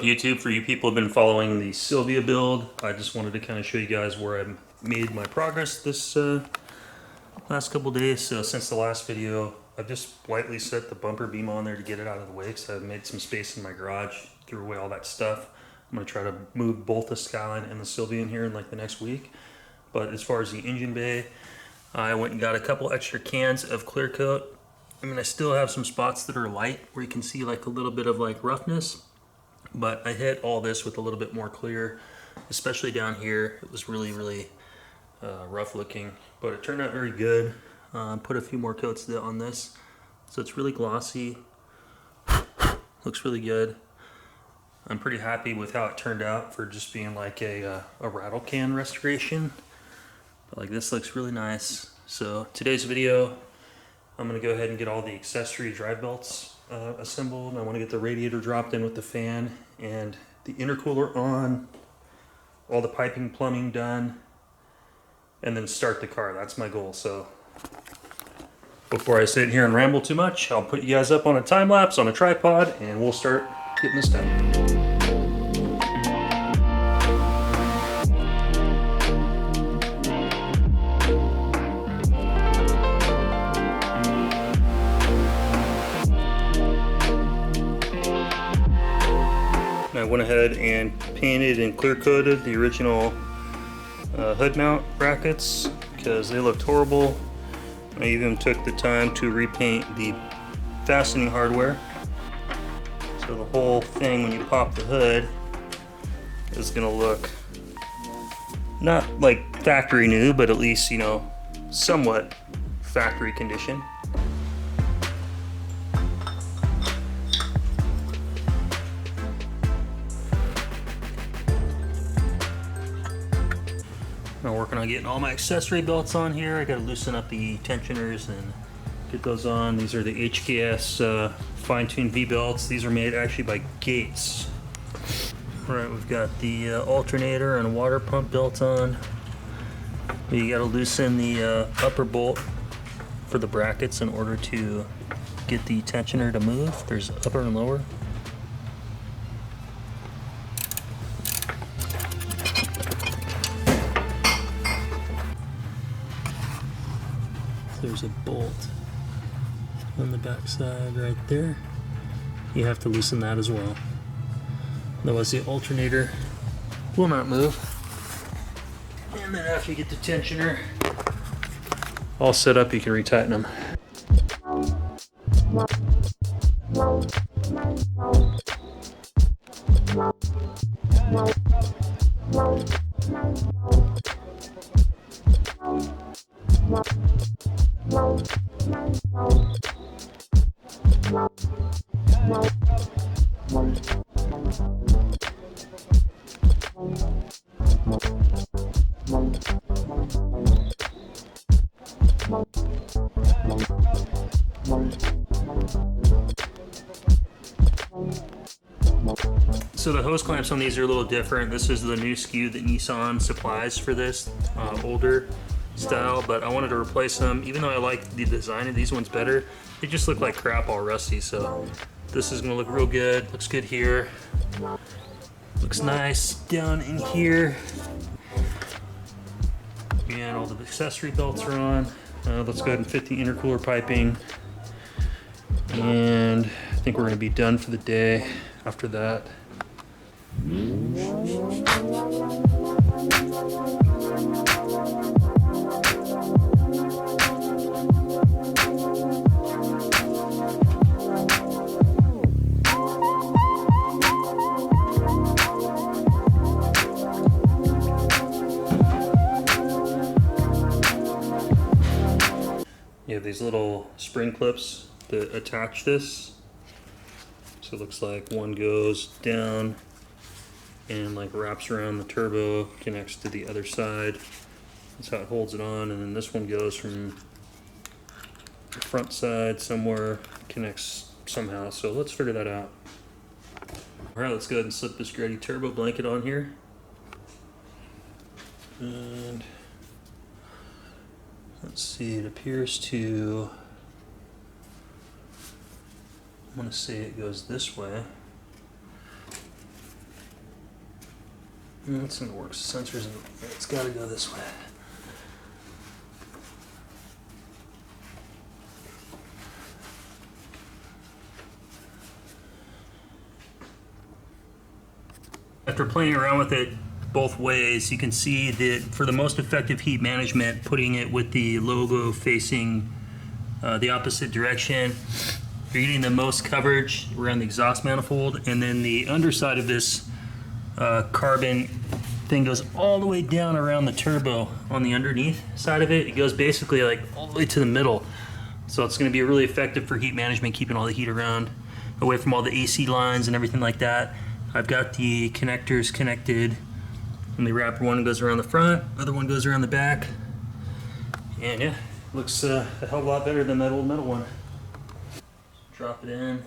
up, YouTube? For you people who have been following the Silvia build, I just wanted to kind of show you guys where I've made my progress this last couple days. So since the last video, I've just lightly set the bumper beam on there to get it out of the way because I've made some space in my garage, threw away all that stuff. I'm going to try to move both the Skyline and the Silvia in here in like the next week. But as far as the engine bay, I went and got a couple extra cans of clear coat. I mean, I still have some spots that are light where you can see like a little bit of like roughness, but I hit all this with a little bit more clear, especially down here. It was really rough looking, but it turned out very good. Put a few more coats on this, so it's really glossy. Looks really good. I'm pretty happy with how it turned out for just being like a rattle can restoration. But like, this looks really nice. So today's video, I'm going to go ahead and get all the accessory drive belts assembled. I want to get the radiator dropped in with the fan and the intercooler on, all the piping, plumbing done, and then start the car. That's my goal. So before I sit here and ramble too much, I'll put you guys up on a time lapse on a tripod and we'll start getting this done. I went ahead and painted and clear coated the original hood mount brackets because they looked horrible. I even took the time to repaint the fastening hardware. So the whole thing, when you pop the hood, is gonna look not like factory new, but at least, you know, somewhat factory condition. I'm working on getting all my accessory belts on here. I gotta loosen up the tensioners and get those on. These are the HKS fine-tuned V-belts. These are made actually by Gates. All right, we've got the alternator and water pump belt on. You gotta loosen the upper bolt for the brackets in order to get the tensioner to move. There's upper and lower. There's a bolt on the back side right there. You have to loosen that as well. Otherwise the alternator will not move. And then after you get the tensioner all set up, you can retighten them. So the hose clamps on these are a little different. This is the new SKU that Nissan supplies for this older style, but I wanted to replace them. Even though I like the design of these ones better, they just look like crap, all rusty. So this is gonna look real good. Looks good here. Looks nice down in here. And all the accessory belts are on. Let's go ahead and fit the intercooler piping. And I think we're gonna be done for the day after that. You have these little spring clips that attach this. So it looks like one goes down and like wraps around the turbo, connects to the other side. That's how it holds it on. And then this one goes from the front side somewhere, connects somehow. So let's figure that out. All right, let's go ahead and slip this Greddy turbo blanket on here. And let's see, it appears to, I'm gonna say it goes this way. It's gonna work. Sensors, it's gotta go this way. After playing around with it both ways, you can see that for the most effective heat management, putting it with the logo facing the opposite direction, you're getting the most coverage around the exhaust manifold, and then the underside of this carbon thing goes all the way down around the turbo on the underneath side of it. It goes basically like all the way to the middle. So it's going to be really effective for heat management, keeping all the heat around, away from all the AC lines and everything like that. I've got the connectors connected, and the wrapper one goes around the front, other one goes around the back. And yeah, looks a hell of a lot better than that old metal one. Drop it in.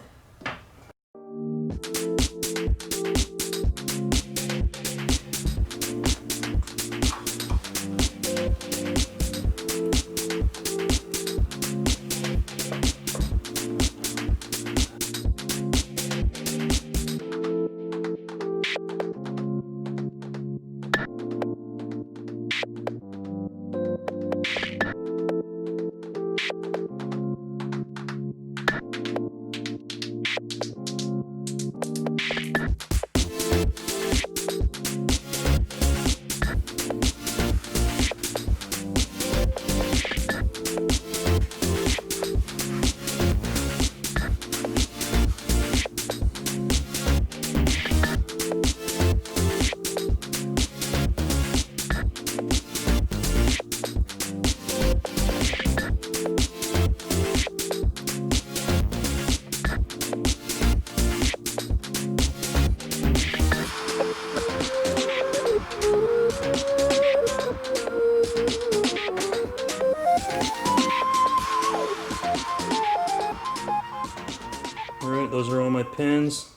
Alright, those are all my pins.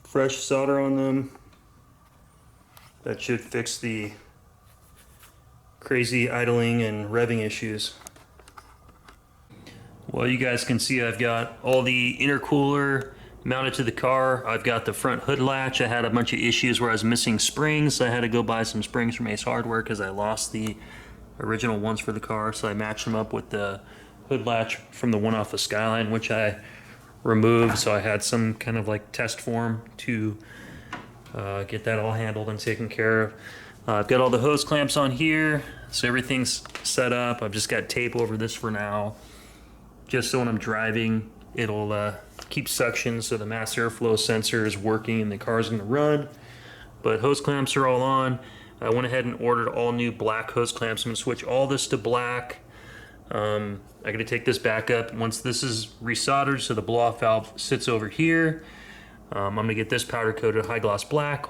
Fresh solder on them. That should fix the crazy idling and revving issues. Well, you guys can see I've got all the intercooler mounted to the car. I've got the front hood latch. I had a bunch of issues where I was missing springs, so I had to go buy some springs from Ace Hardware because I lost the original ones for the car, so I matched them up with the hood latch from the one off of Skyline, which I removed, so I had some kind of like test form to get that all handled and taken care of. I've got all the hose clamps on here, so everything's set up. I've just got tape over this for now, just so when I'm driving, it'll keep suction so the mass airflow sensor is working and the car's gonna run. But hose clamps are all on. I went ahead and ordered all new black hose clamps. I'm gonna switch all this to black. I gotta take this back up. Once this is resoldered, so the blow-off valve sits over here, I'm gonna get this powder coated high gloss black.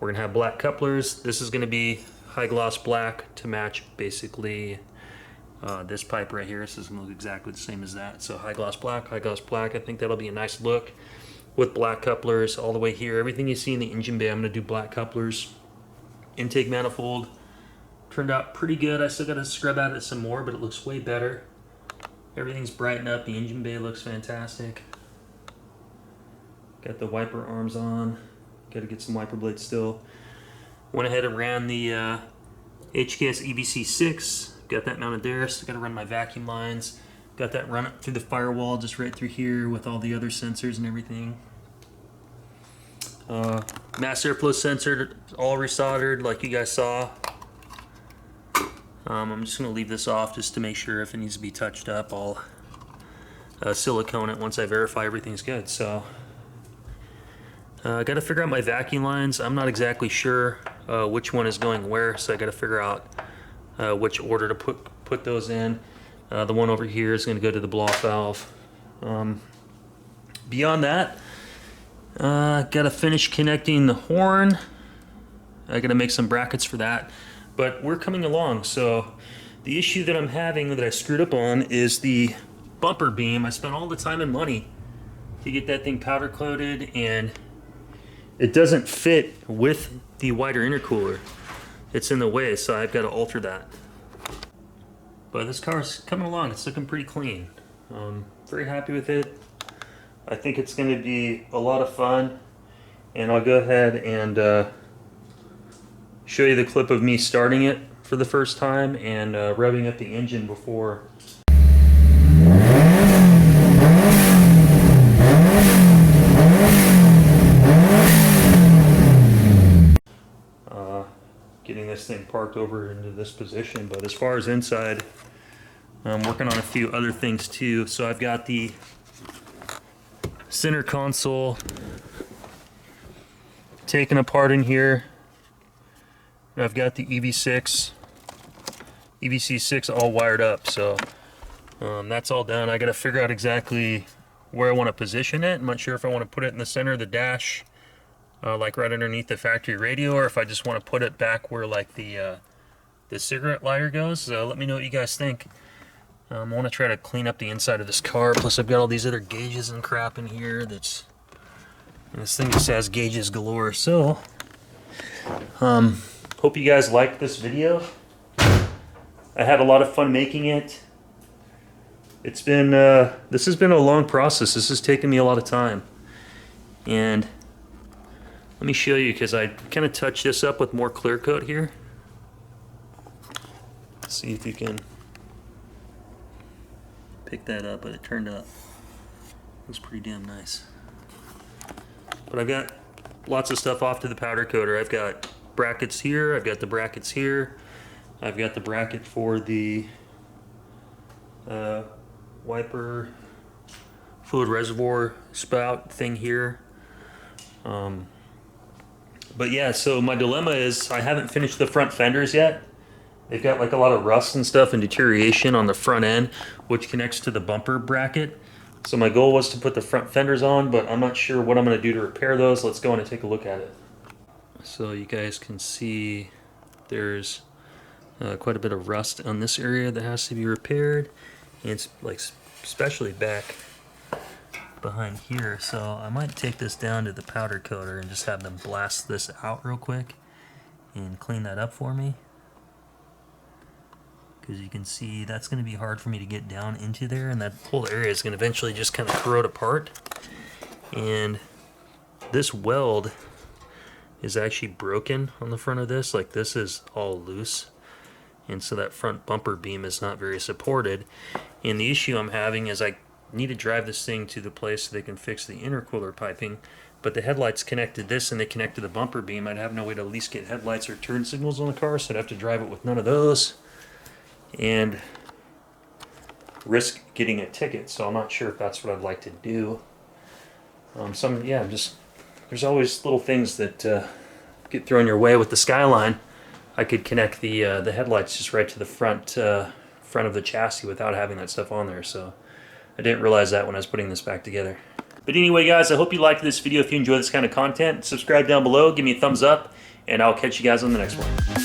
We're gonna have black couplers. This is gonna be high gloss black to match basically this pipe right here. This is gonna look exactly the same as that. So high gloss black, high gloss black. I think that'll be a nice look with black couplers all the way here. Everything you see in the engine bay, I'm gonna do black couplers. Intake manifold turned out pretty good. I still gotta scrub at it some more, but it looks way better. Everything's brightened up. The engine bay looks fantastic. Got the wiper arms on. Gotta get some wiper blades still. Went ahead and ran the HKS EVC 6. Got that mounted there. Still gotta run my vacuum lines. Got that run up through the firewall, just right through here with all the other sensors and everything. Mass airflow sensor, all resoldered like you guys saw. I'm just going to leave this off just to make sure if it needs to be touched up, I'll silicone it once I verify everything's good. So I got to figure out my vacuum lines. I'm not exactly sure which one is going where, so I got to figure out which order to put those in. The one over here is going to go to the blow-off valve. Beyond that, got to finish connecting the horn. I got to make some brackets for that. But we're coming along. So the issue that I'm having that I screwed up on is the bumper beam. I spent all the time and money to get that thing powder coated, and it doesn't fit with the wider intercooler. It's in the way, so I've got to alter that. But this car's coming along. It's looking pretty clean. Very happy with it. I think it's going to be a lot of fun and I'll go ahead and show you the clip of me starting it for the first time and revving up the engine before. Getting this thing parked over into this position. But as far as inside, I'm working on a few other things too. So I've got the center console taken apart in here. I've got the EVC6 all wired up, so that's all done. I got to figure out exactly where I want to position it. I'm not sure if I want to put it in the center of the dash, like right underneath the factory radio, or if I just want to put it back where like the cigarette lighter goes. So let me know what you guys think. I want to try to clean up the inside of this car. Plus I've got all these other gauges and crap in here. And this thing just has gauges galore. So hope you guys liked this video. I had a lot of fun making it. It's been this has been a long process. This has taken me a lot of time. And let me show you, because I kind of touched this up with more clear coat here. Let's see if you can pick that up, but it turned out it was pretty damn nice. But I've got lots of stuff off to the powder coater. I've got brackets here, I've got the brackets here, I've got the bracket for the wiper fluid reservoir spout thing here. But yeah, so my dilemma is I haven't finished the front fenders yet. They've got like a lot of rust and stuff and deterioration on the front end, which connects to the bumper bracket. So my goal was to put the front fenders on, but I'm not sure what I'm going to do to repair those. Let's go in and take a look at it. So you guys can see there's quite a bit of rust on this area that has to be repaired. And it's like especially back behind here. So I might take this down to the powder coater and just have them blast this out real quick and clean that up for me. Because you can see that's going to be hard for me to get down into there, and that whole area is going to eventually just kind of corrode apart. And this weld is actually broken on the front of this. Like, this is all loose, and so that front bumper beam is not very supported. And the issue I'm having is I need to drive this thing to the place so they can fix the intercooler piping, but the headlights connect to this and they connect to the bumper beam. I'd have no way to at least get headlights or turn signals on the car, so I'd have to drive it with none of those and risk getting a ticket. So I'm not sure if that's what I'd like to do. There's always little things that get thrown your way. With the Skyline, I could connect the headlights just right to the front of the chassis without having that stuff on there. So I didn't realize that when I was putting this back together. But anyway, guys, I hope you liked this video. If you enjoy this kind of content, subscribe down below, give me a thumbs up, and I'll catch you guys on the next one.